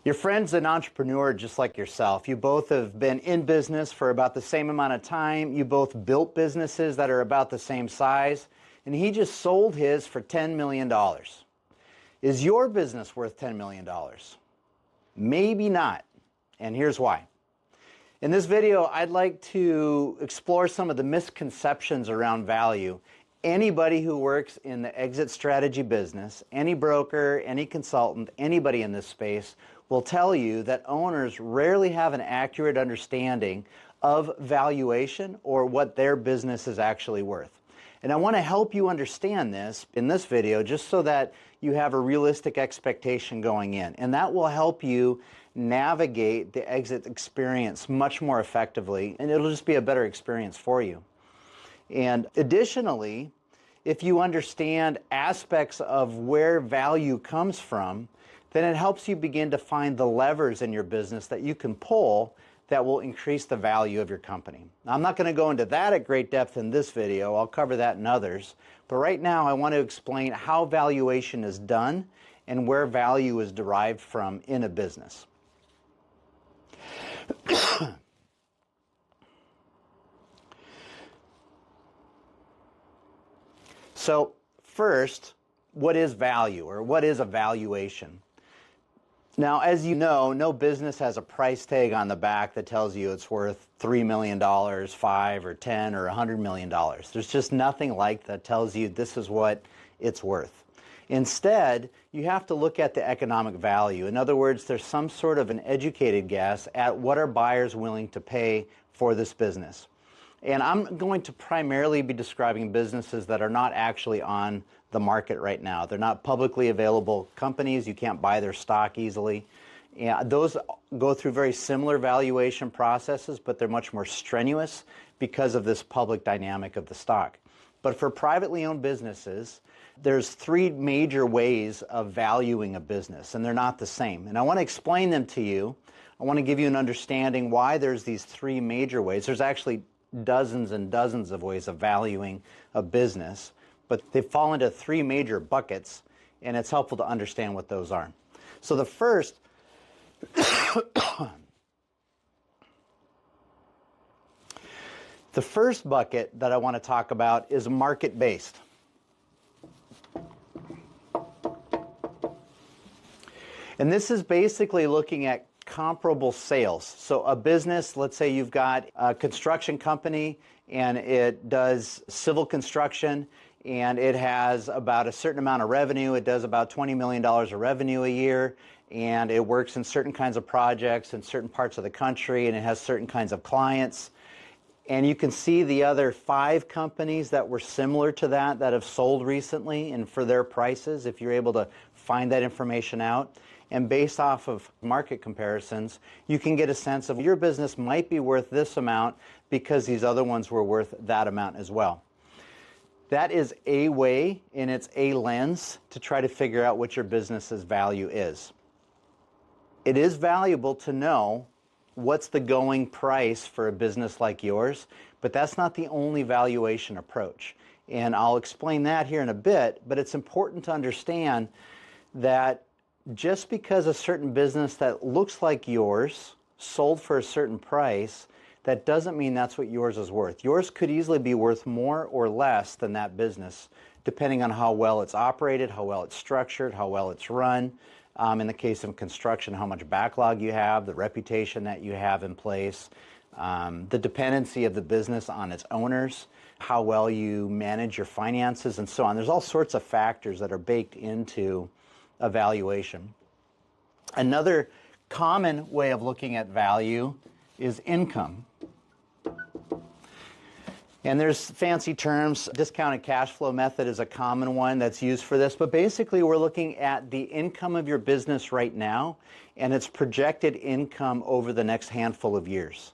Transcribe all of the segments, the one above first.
Your friend's an entrepreneur just like yourself. You both have been in business for about the same amount of time. You both built businesses that are about the same size. And he just sold his for $10 million. Is your business worth $10 million? Maybe not. And here's why. In this video, I'd like to explore some of the misconceptions around value. Anybody who works in the exit strategy business, any broker, any consultant, anybody in this space will tell you that owners rarely have an accurate understanding of valuation or what their business is actually worth. And I want to help you understand this in this video just so that you have a realistic expectation going in. And that will help you navigate the exit experience much more effectively, and it'll just be a better experience for you. And additionally, if you understand aspects of where value comes from, then it helps you begin to find the levers in your business that you can pull that will increase the value of your company. Now, I'm not going to go into that at great depth in this video. I'll cover that in others. But right now, I want to explain how valuation is done and where value is derived from in a business. So first, what is value, or what is a valuation? Now, as you know, no business has a price tag on the back that tells you it's worth $3 million, 5 or 10 or $100 million. There's just nothing like that tells you this is what it's worth. Instead, you have to look at the economic value. In other words, there's some sort of an educated guess at what are buyers willing to pay for this business. And I'm going to primarily be describing businesses that are not actually on the market right now. They're not publicly available companies. You can't buy their stock easily. And those go through very similar valuation processes, but they're much more strenuous because of this public dynamic of the stock. But for privately owned businesses, there's three major ways of valuing a business, and they're not the same. And I want to explain them to you. I want to give you an understanding why there's these three major ways. There's actually dozens and dozens of ways of valuing a business, but they fall into three major buckets, and it's helpful to understand what those are. So the first the first bucket that I want to talk about is market-based. And this is basically looking at comparable sales. So a business, let's say you've got a construction company and it does civil construction and it has about a certain amount of revenue. It does about $20 million of revenue a year, and it works in certain kinds of projects in certain parts of the country, and it has certain kinds of clients. And you can see the other 5 companies that were similar to that have sold recently and for their prices, if you're able to find that information out. And based off of market comparisons, you can get a sense of your business might be worth this amount because these other ones were worth that amount as well. That is a way, and it's a lens to try to figure out what your business's value is. It is valuable to know what's the going price for a business like yours, but that's not the only valuation approach. And I'll explain that here in a bit, but it's important to understand that just because a certain business that looks like yours sold for a certain price, that doesn't mean that's what yours is worth. Yours could easily be worth more or less than that business, depending on how well it's operated, how well it's structured, how well it's run. In the case of construction, how much backlog you have, the reputation that you have in place, the dependency of the business on its owners, how well you manage your finances, and so on. There's all sorts of factors that are baked into a valuation. Another common way of looking at value is income. And there's fancy terms. Discounted cash flow method is a common one that's used for this. But basically, we're looking at the income of your business right now and its projected income over the next handful of years.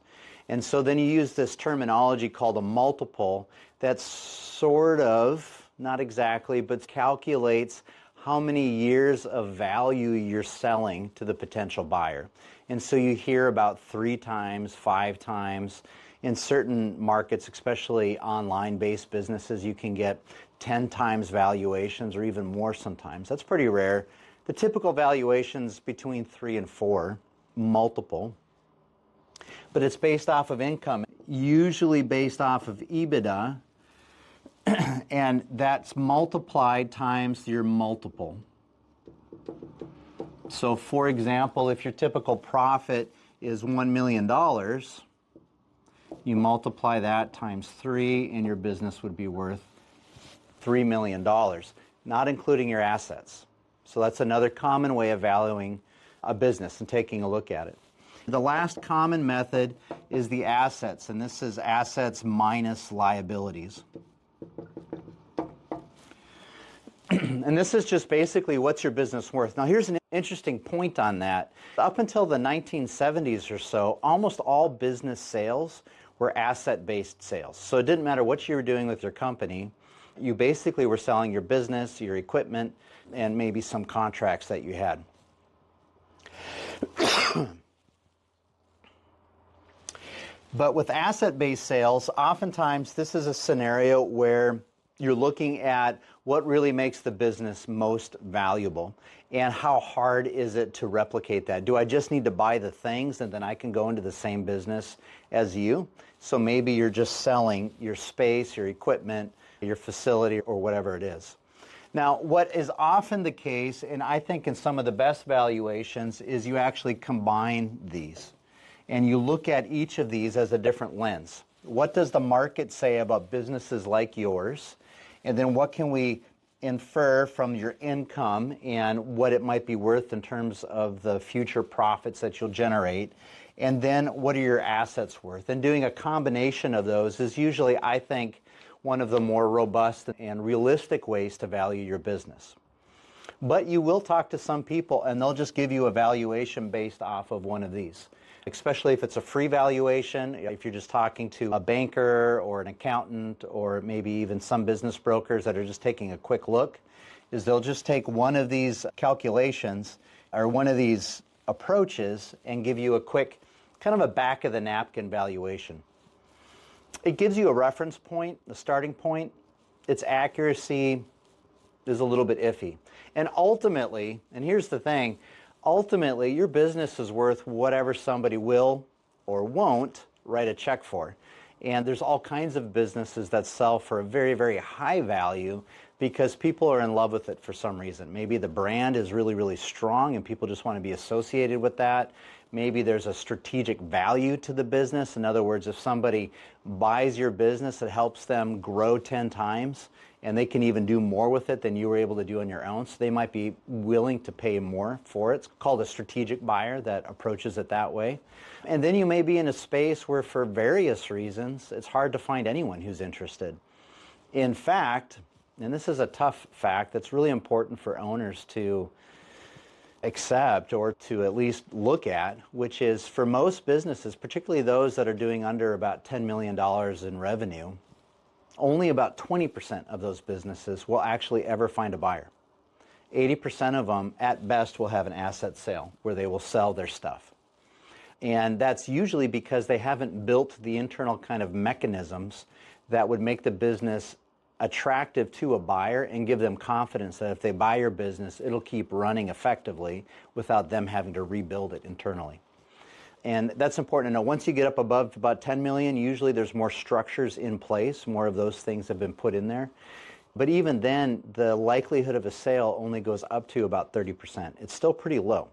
And so then you use this terminology called a multiple that sort of, not exactly, but calculates how many years of value you're selling to the potential buyer. And so you hear about 3 times, 5 times. In certain markets, especially online-based businesses, you can get 10 times valuations or even more sometimes. That's pretty rare. The typical valuation's between 3 and 4, multiple, but it's based off of income, usually based off of EBITDA, and that's multiplied times your multiple. So for example, if your typical profit is $1 million, you multiply that times 3 and your business would be worth $3 million, not including your assets. So that's another common way of valuing a business and taking a look at it. The last common method is the assets, and this is assets minus liabilities. And this is just basically what's your business worth. Now here's an interesting point on that. Up until the 1970s or so, almost all business sales were asset-based sales. So it didn't matter what you were doing with your company, you basically were selling your business, your equipment, and maybe some contracts that you had. But with asset-based sales, oftentimes this is a scenario where you're looking at what really makes the business most valuable and how hard is it to replicate that. Do I just need to buy the things and then I can go into the same business as you? So maybe you're just selling your space, your equipment, your facility, or whatever it is. Now, what is often the case, and I think in some of the best valuations, is you actually combine these. And you look at each of these as a different lens. What does the market say about businesses like yours? And then what can we infer from your income and what it might be worth in terms of the future profits that you'll generate? And then what are your assets worth? And doing a combination of those is usually, I think, one of the more robust and realistic ways to value your business. But you will talk to some people and they'll just give you a valuation based off of one of these. Especially if it's a free valuation, if you're just talking to a banker or an accountant or maybe even some business brokers that are just taking a quick look, is they'll just take one of these calculations or one of these approaches and give you a quick, kind of a back of the napkin valuation. It gives you a reference point, a starting point. Its accuracy is a little bit iffy. And ultimately, and here's the thing, ultimately, your business is worth whatever somebody will or won't write a check for. And there's all kinds of businesses that sell for a very, very high value because people are in love with it for some reason. Maybe the brand is really, really strong and people just want to be associated with that. Maybe there's a strategic value to the business. In other words, if somebody buys your business, it helps them grow 10 times. And they can even do more with it than you were able to do on your own. So they might be willing to pay more for it. It's called a strategic buyer that approaches it that way. And then you may be in a space where for various reasons, it's hard to find anyone who's interested. In fact, and this is a tough fact that's really important for owners to accept or to at least look at, which is for most businesses, particularly those that are doing under about $10 million in revenue, only about 20% of those businesses will actually ever find a buyer. 80% of them, at best, will have an asset sale where they will sell their stuff. And that's usually because they haven't built the internal kind of mechanisms that would make the business attractive to a buyer and give them confidence that if they buy your business, it'll keep running effectively without them having to rebuild it internally. And that's important to know. Once you get up above about 10 million, usually there's more structures in place, more of those things have been put in there. But even then, the likelihood of a sale only goes up to about 30%. It's still pretty low.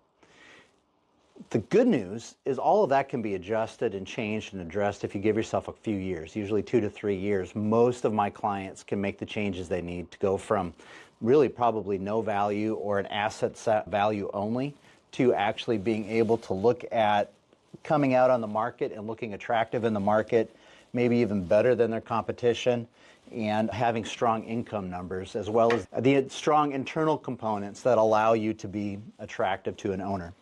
The good news is all of that can be adjusted and changed and addressed if you give yourself a few years, usually 2 to 3 years. Most of my clients can make the changes they need to go from really probably no value or an asset set value only to actually being able to look at coming out on the market and looking attractive in the market, maybe even better than their competition, and having strong income numbers as well as the strong internal components that allow you to be attractive to an owner.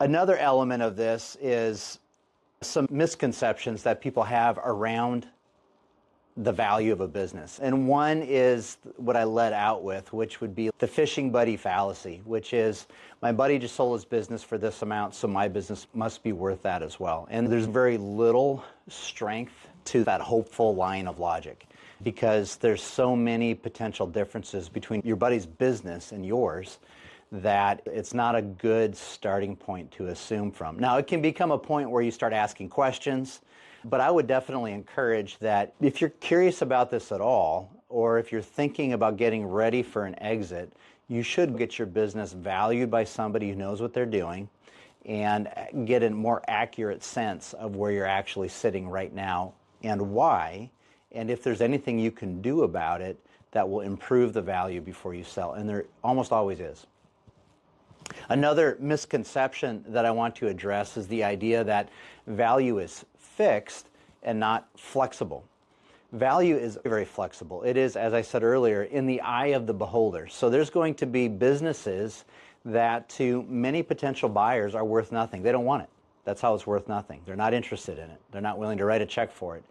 Another element of this is some misconceptions that people have around the value of a business. And one is what I led out with, which would be the fishing buddy fallacy, which is my buddy just sold his business for this amount, so my business must be worth that as well. And there's very little strength to that hopeful line of logic. because there's so many potential differences between your buddy's business and yours that it's not a good starting point to assume from. Now, it can become a point where you start asking questions, but I would definitely encourage that if you're curious about this at all, or if you're thinking about getting ready for an exit, you should get your business valued by somebody who knows what they're doing and get a more accurate sense of where you're actually sitting right now and why, and if there's anything you can do about it that will improve the value before you sell. And there almost always is. Another misconception that I want to address is the idea that value is fixed and not flexible. Value is very flexible. It is, as I said earlier, in the eye of the beholder. So there's going to be businesses that to many potential buyers are worth nothing. They don't want it. That's how it's worth nothing. They're not interested in it. They're not willing to write a check for it.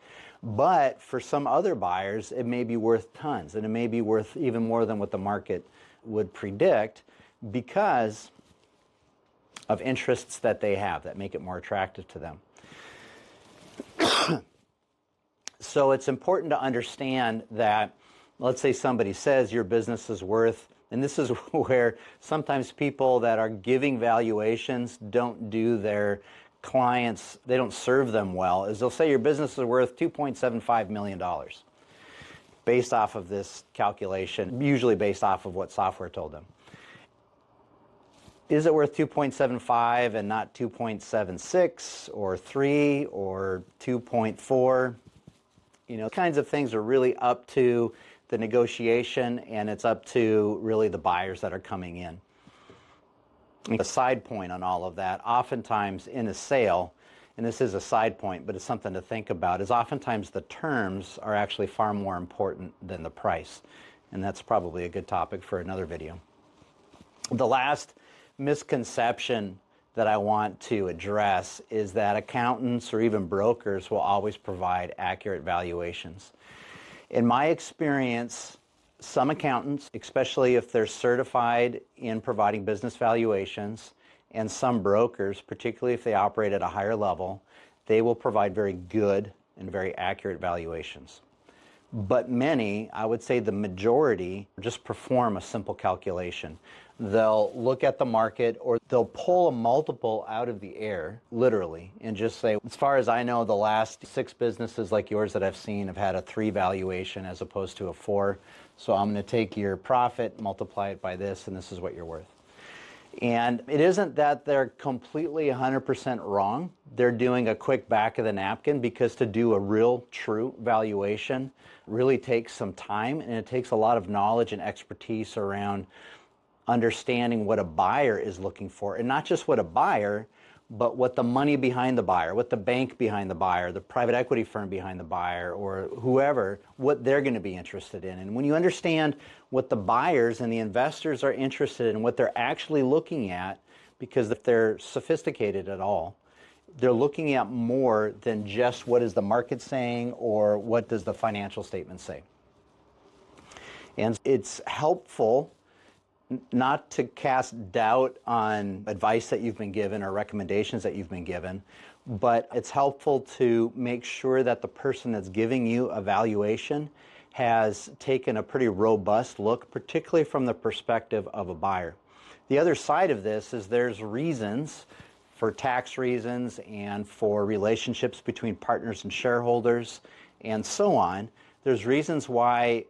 But for some other buyers, it may be worth tons, and it may be worth even more than what the market would predict because of interests that they have that make it more attractive to them. So it's important to understand that, let's say somebody says your business is worth, and this is where sometimes people that are giving valuations don't do their clients, they don't serve them well, is they'll say your business is worth $2.75 million based off of this calculation, usually based off of what software told them. Is it worth 2.75 and not 2.76 or 3 or 2.4? You know, kinds of things are really up to the negotiation, and it's up to really the buyers that are coming in. A side point on all of that, oftentimes in a sale, and this is a side point, but it's something to think about, is oftentimes the terms are actually far more important than the price. And that's probably a good topic for another video. The last misconception that I want to address is that accountants or even brokers will always provide accurate valuations. In my experience, some accountants, especially if they're certified in providing business valuations, and some brokers, particularly if they operate at a higher level, they will provide very good and very accurate valuations. But many, I would say the majority, just perform a simple calculation. They'll look at the market, or they'll pull a multiple out of the air, literally, and just say, as far as I know, the last 6 businesses like yours that I've seen have had a 3 valuation as opposed to a 4. So I'm going to take your profit, multiply it by this, and this is what you're worth. And it isn't that they're completely 100% wrong. They're doing a quick back of the napkin, because to do a real, true valuation really takes some time, and it takes a lot of knowledge and expertise around understanding what a buyer is looking for, and not just what a buyer, but what the money behind the buyer, what the bank behind the buyer, the private equity firm behind the buyer, or whoever, what they're going to be interested in. And when you understand what the buyers and the investors are interested in, what they're actually looking at, because if they're sophisticated at all, they're looking at more than just what is the market saying or what does the financial statement say. And it's helpful not to cast doubt on advice that you've been given or recommendations that you've been given, but it's helpful to make sure that the person that's giving you a valuation has taken a pretty robust look, particularly from the perspective of a buyer. The other side of this is there's reasons, for tax reasons and for relationships between partners and shareholders and so on, there's reasons why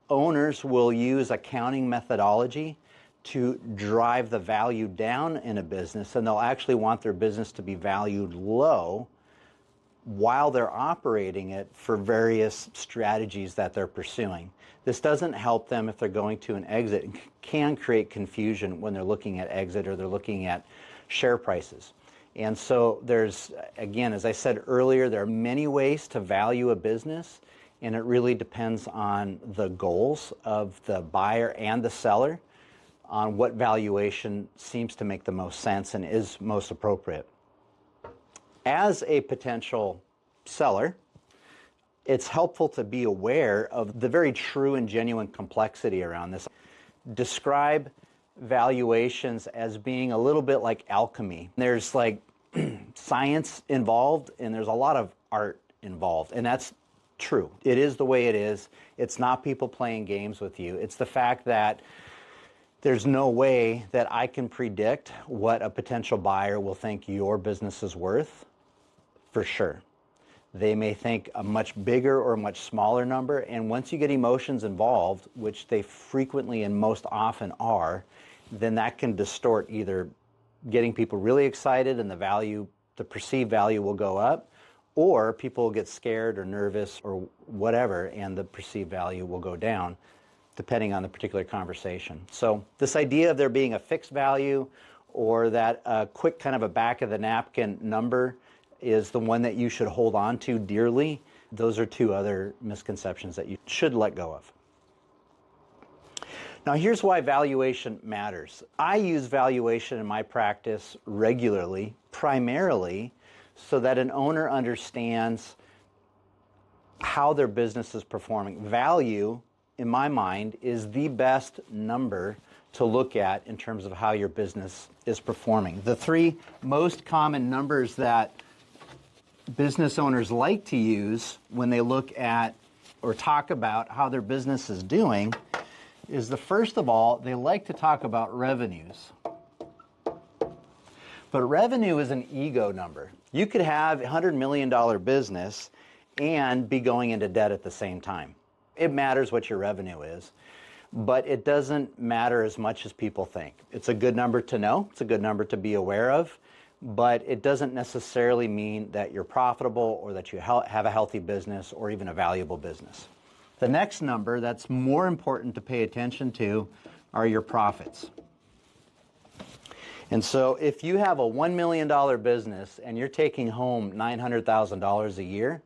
owners will use accounting methodology to drive the value down in a business, and they'll actually want their business to be valued low while they're operating it for various strategies that they're pursuing. This doesn't help them if they're going to an exit, and can create confusion when they're looking at exit or they're looking at share prices. And so there's, again, as I said earlier, there are many ways to value a business, and it really depends on the goals of the buyer and the seller on what valuation seems to make the most sense and is most appropriate. As a potential seller, it's helpful to be aware of the very true and genuine complexity around this. Describe valuations as being a little bit like alchemy. There's like science involved, and there's a lot of art involved, and that's true. It is the way it is. It's not people playing games with you. It's the fact that there's no way that I can predict what a potential buyer will think your business is worth, for sure. They may think a much bigger or a much smaller number, and once you get emotions involved, which they frequently and most often are, then that can distort either getting people really excited and the perceived value will go up, or people will get scared or nervous or whatever, and the perceived value will go down, depending on the particular conversation. So this idea of there being a fixed value or that quick kind of a back of the napkin number is the one that you should hold on to dearly. Those are two other misconceptions that you should let go of. Now here's why valuation matters. I use valuation in my practice regularly, primarily so that an owner understands how their business is performing. Value, in my mind, is the best number to look at in terms of how your business is performing. The three most common numbers that business owners like to use when they look at or talk about how their business is doing is first of all, they like to talk about revenues. But revenue is an ego number. You could have a $100 million business and be going into debt at the same time. It matters what your revenue is, but it doesn't matter as much as people think. It's a good number to know. It's a good number to be aware of, but it doesn't necessarily mean that you're profitable or that you have a healthy business or even a valuable business. The next number that's more important to pay attention to are your profits. And so if you have a $1 million business and you're taking home $900,000 a year,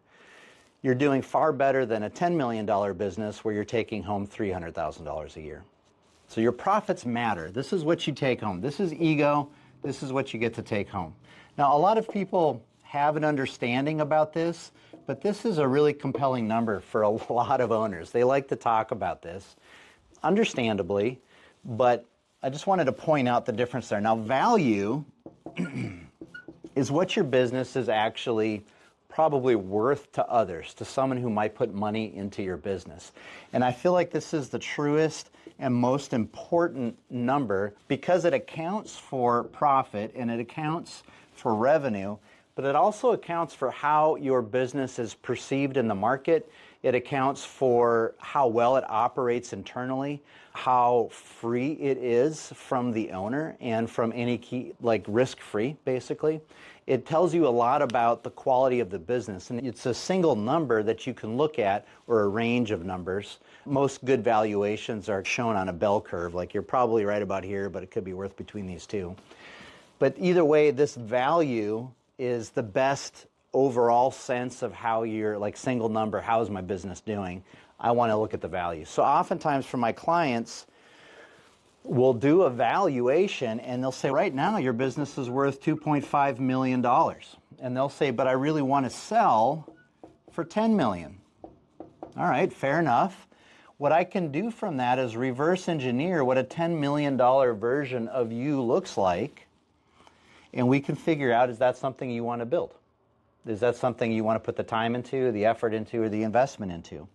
you're doing far better than a $10 million business where you're taking home $300,000 a year. So your profits matter. This is what you take home. This is ego. This is what you get to take home. Now, a lot of people have an understanding about this, but this is a really compelling number for a lot of owners. They like to talk about this, understandably, but I just wanted to point out the difference there. Now, value is what your business is actually probably worth to others, to someone who might put money into your business. And I feel like this is the truest and most important number because it accounts for profit and it accounts for revenue, but it also accounts for how your business is perceived in the market. It accounts for how well it operates internally, how free it is from the owner and from any key, like risk-free, basically. It tells you a lot about the quality of the business, and it's a single number that you can look at, or a range of numbers. Most good valuations are shown on a bell curve, like you're probably right about here, but it could be worth between these two. But either way, this value is the best overall sense of how you're, like single number, how is my business doing? I want to look at the value. So oftentimes for my clients, we'll do a valuation and they'll say, right now your business is worth $2.5 million. And they'll say, but I really want to sell for $10 million. All right, fair enough. What I can do from that is reverse engineer what a $10 million version of you looks like, and we can figure out, is that something you want to build? Is that something you want to put the time into, the effort into, or the investment into?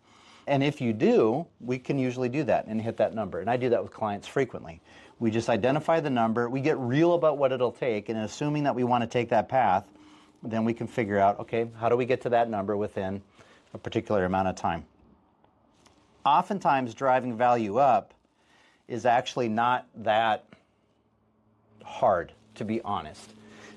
And if you do, we can usually do that and hit that number. And I do that with clients frequently. We just identify the number, we get real about what it'll take, and assuming that we want to take that path, then we can figure out, okay, how do we get to that number within a particular amount of time? Oftentimes, driving value up is actually not that hard, to be honest,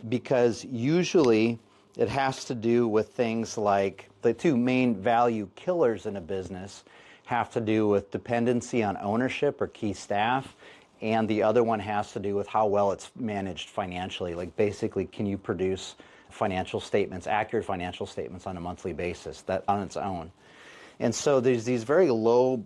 because usually it has to do with things like the two main value killers in a business have to do with dependency on ownership or key staff, and the other one has to do with how well it's managed financially. Like basically, can you produce financial statements, accurate financial statements on a monthly basis that on its own? And so there's these very low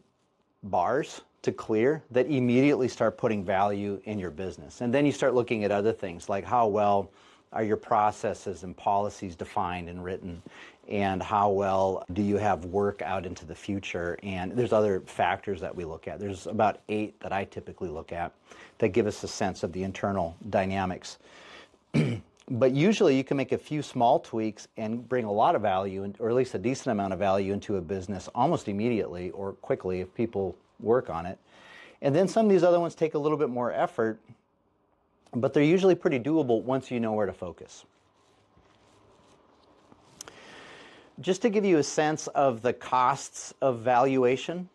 bars to clear that immediately start putting value in your business. And then you start looking at other things like how well are your processes and policies defined and written, and how well do you have work out into the future? And there's other factors that we look at. There's about 8 that I typically look at that give us a sense of the internal dynamics. But usually you can make a few small tweaks and bring a lot of value, or at least a decent amount of value into a business almost immediately or quickly if people work on it. And then some of these other ones take a little bit more effort, but they're usually pretty doable once you know where to focus. Just to give you a sense of the costs of valuation.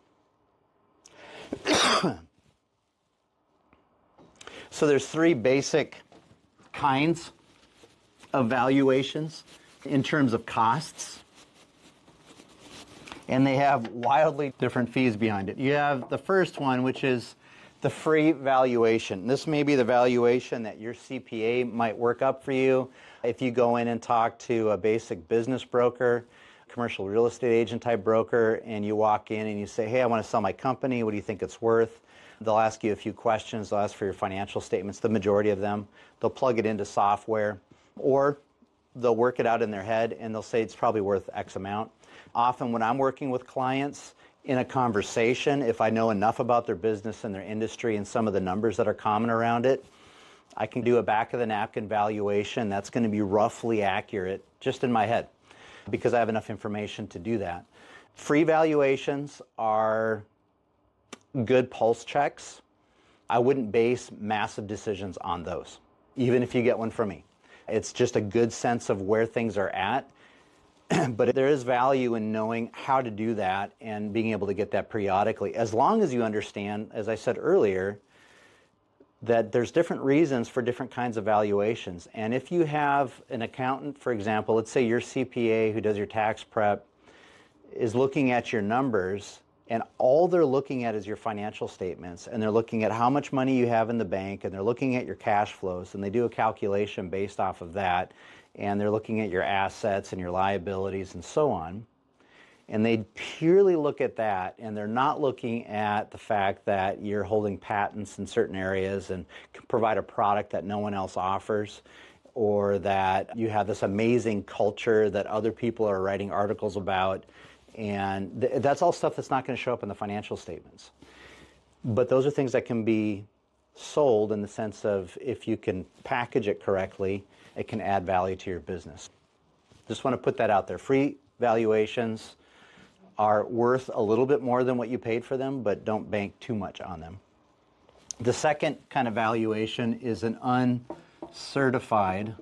So there's three basic kinds of valuations in terms of costs, and they have wildly different fees behind it. You have the first one, which is the free valuation. This may be the valuation that your CPA might work up for you. If you go in and talk to a basic business broker, commercial real estate agent type broker, and you walk in and you say, hey, I want to sell my company, what do you think it's worth? They'll ask you a few questions, they'll ask for your financial statements, the majority of them. They'll plug it into software, or they'll work it out in their head and they'll say it's probably worth X amount. Often when I'm working with clients in a conversation, if I know enough about their business and their industry and some of the numbers that are common around it, I can do a back of the napkin valuation that's going to be roughly accurate just in my head because I have enough information to do that. Free valuations are good pulse checks. I wouldn't base massive decisions on those, even if you get one from me. It's just a good sense of where things are at, but there is value in knowing how to do that and being able to get that periodically, as long as you understand, as I said earlier, that there's different reasons for different kinds of valuations. And if you have an accountant, for example, let's say your CPA who does your tax prep is looking at your numbers and all they're looking at is your financial statements, and they're looking at how much money you have in the bank, and they're looking at your cash flows, and they do a calculation based off of that, and they're looking at your assets and your liabilities and so on, and they purely look at that, and they're not looking at the fact that you're holding patents in certain areas and can provide a product that no one else offers, or that you have this amazing culture that other people are writing articles about. And that's all stuff that's not going to show up in the financial statements. But those are things that can be sold in the sense of if you can package it correctly, it can add value to your business. Just want to put that out there. Free valuations are worth a little bit more than what you paid for them, but don't bank too much on them. The second kind of valuation is an uncertified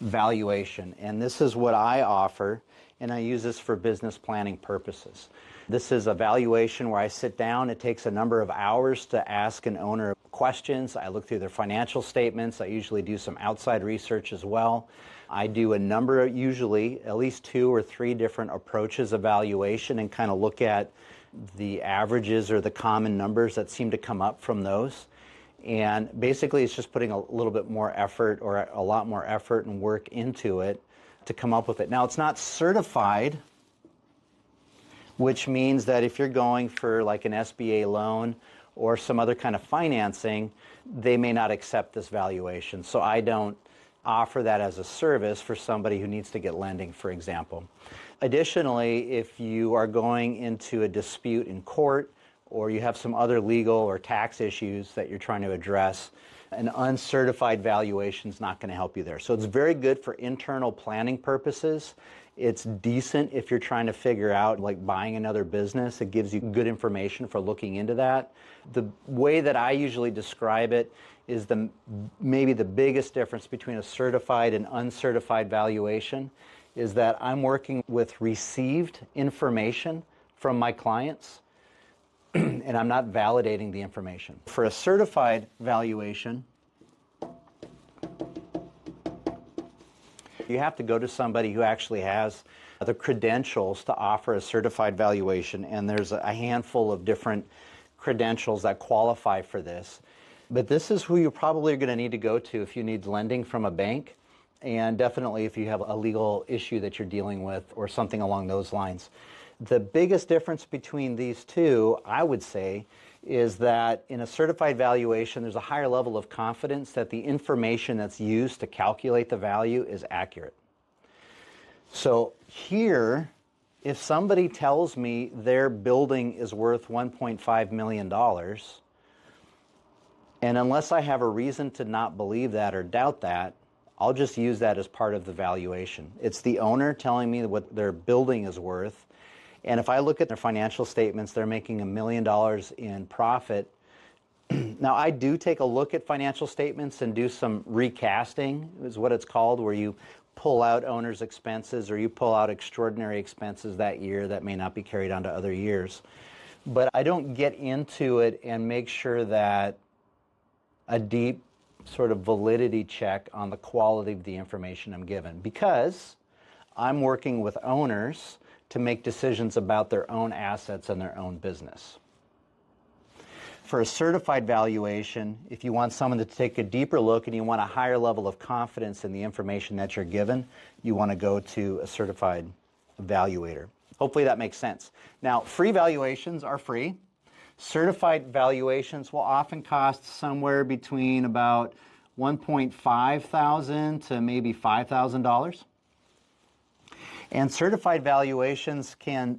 valuation. And this is what I offer, and I use this for business planning purposes. This is a valuation where I sit down. It takes a number of hours to ask an owner questions. I look through their financial statements. I usually do some outside research as well. I do a number of, usually at least 2 or 3 different approaches of valuation and kind of look at the averages or the common numbers that seem to come up from those. And basically it's just putting a little bit more effort or a lot more effort and work into it to come up with it. Now, it's not certified, which means that if you're going for like an SBA loan or some other kind of financing, they may not accept this valuation. So I don't offer that as a service for somebody who needs to get lending, for example. Additionally, if you are going into a dispute in court or you have some other legal or tax issues that you're trying to address, an uncertified valuation is not going to help you there. So it's very good for internal planning purposes. It's decent if you're trying to figure out like buying another business. It gives you good information for looking into that. The way that I usually describe it is maybe the biggest difference between a certified and uncertified valuation is that I'm working with received information from my clients and I'm not validating the information. For a certified valuation, you have to go to somebody who actually has the credentials to offer a certified valuation, and there's a handful of different credentials that qualify for this. But this is who you probably are going to need to go to if you need lending from a bank, and definitely if you have a legal issue that you're dealing with or something along those lines. The biggest difference between these two, I would say, is that in a certified valuation, there's a higher level of confidence that the information that's used to calculate the value is accurate. So here, if somebody tells me their building is worth $1.5 million, and unless I have a reason to not believe that or doubt that, I'll just use that as part of the valuation. It's the owner telling me what their building is worth. And if I look at their financial statements, they're making $1 million in profit. Now, I do take a look at financial statements and do some recasting, is what it's called, where you pull out owner's expenses or you pull out extraordinary expenses that year that may not be carried on to other years. But I don't get into it and make sure that a deep sort of validity check on the quality of the information I'm given, because I'm working with owners to make decisions about their own assets and their own business. For a certified valuation, if you want someone to take a deeper look and you want a higher level of confidence in the information that you're given, you want to go to a certified evaluator. Hopefully that makes sense. Now, free valuations are free. Certified valuations will often cost somewhere between about $1,500 to maybe $5,000. And certified valuations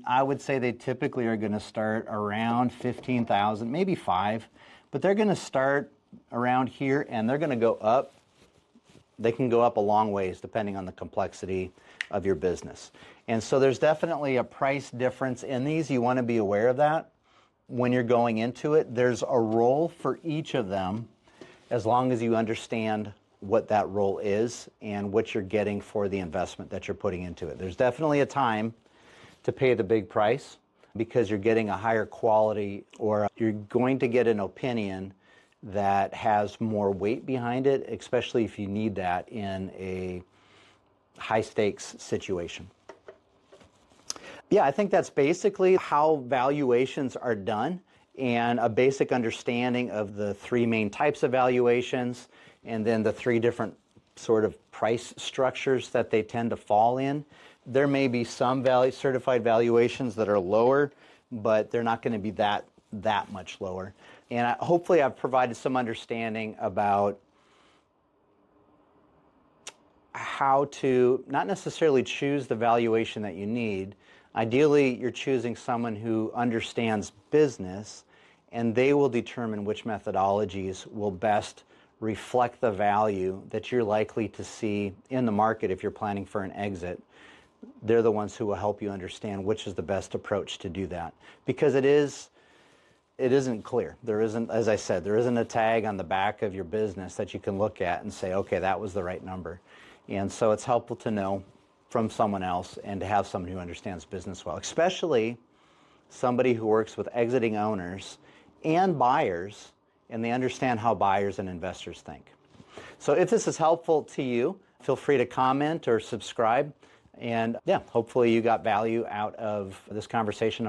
I would say they typically are going to start around $15,000, maybe $5,000, but they're going to start around here and they're going to go up. They can go up a long ways depending on the complexity of your business. And so there's definitely a price difference in these. You want to be aware of that when you're going into it. There's a role for each of them as long as you understand what that role is and what you're getting for the investment that you're putting into it. There's definitely a time to pay the big price because you're getting a higher quality, or you're going to get an opinion that has more weight behind it, especially if you need that in a high stakes situation. Yeah, I think that's basically how valuations are done, and a basic understanding of the three main types of valuations, and then the three different sort of price structures that they tend to fall in. There may be some certified valuations that are lower, but they're not going to be that much lower. And hopefully I've provided some understanding about how to not necessarily choose the valuation that you need. Ideally, you're choosing someone who understands business, and they will determine which methodologies will best reflect the value that you're likely to see in the market if you're planning for an exit. They're the ones who will help you understand which is the best approach to do that. Because it isn't clear. There isn't, as I said, there isn't a tag on the back of your business that you can look at and say, okay, that was the right number. And so it's helpful to know from someone else and to have someone who understands business well, especially somebody who works with exiting owners and buyers, and they understand how buyers and investors think. So if this is helpful to you, feel free to comment or subscribe. And yeah, hopefully you got value out of this conversation.